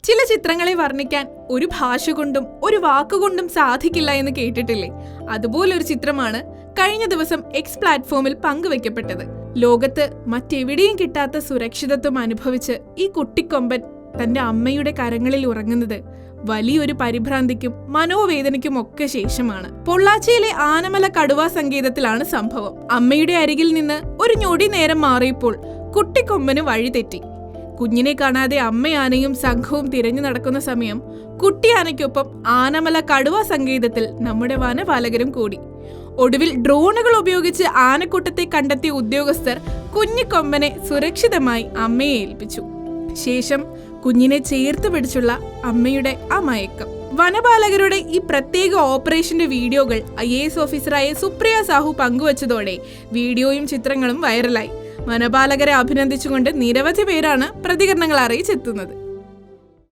ചില ചിത്രങ്ങളെ വർണ്ണിക്കാൻ ഒരു ഭാഷ കൊണ്ടും ഒരു വാക്കുകൊണ്ടും സാധിക്കില്ല എന്ന് കേട്ടിട്ടില്ലേ? അതുപോലൊരു ചിത്രമാണ് കഴിഞ്ഞ ദിവസം എക്സ് പ്ലാറ്റ്ഫോമിൽ പങ്കുവെക്കപ്പെട്ടത്. ലോകത്ത് മറ്റെവിടെയും കിട്ടാത്ത സുരക്ഷിതത്വം അനുഭവിച്ച് ഈ കുട്ടിക്കൊമ്പൻ തന്റെ അമ്മയുടെ കരങ്ങളിൽ ഉറങ്ങുന്നത് വലിയൊരു പരിഭ്രാന്തിക്കും മനോവേദനയ്ക്കും ഒക്കെ ശേഷമാണ്. പൊള്ളാച്ചിയിലെ ആനമല കടുവാ സങ്കേതത്തിലാണ് സംഭവം. അമ്മയുടെ അരികിൽ നിന്ന് ഒരു ഞൊടി നേരം മാറിയപ്പോൾ കുട്ടിക്കൊമ്പന് വഴിതെറ്റി. കുഞ്ഞിനെ കാണാതെ അമ്മയാനയും സംഘവും തിരഞ്ഞു നടക്കുന്ന സമയം കുട്ടിയാനയ്ക്കൊപ്പം ആനമല കടുവാ സങ്കേതത്തിൽ നമ്മുടെ വനപാലകരും കൂടി. ഒടുവിൽ ഡ്രോണുകൾ ഉപയോഗിച്ച് ആനക്കൂട്ടത്തെ കണ്ടെത്തിയ ഉദ്യോഗസ്ഥർ കുഞ്ഞിക്കൊമ്പനെ സുരക്ഷിതമായി അമ്മയെ ഏൽപ്പിച്ചു. ശേഷം കുഞ്ഞിനെ ചേർത്ത് പിടിച്ചുള്ള അമ്മയുടെ ആ മയക്കം. വനപാലകരുടെ ഈ പ്രത്യേക ഓപ്പറേഷന്റെ വീഡിയോകൾ IAS ഓഫീസറായ സുപ്രിയ സാഹു പങ്കുവച്ചതോടെ വീഡിയോയും ചിത്രങ്ങളും വൈറലായി. വനപാലകരെ അഭിനന്ദിച്ചുകൊണ്ട് നിരവധി പേരാണ് പ്രതികരണങ്ങൾ അറിയിച്ചെത്തുന്നത്.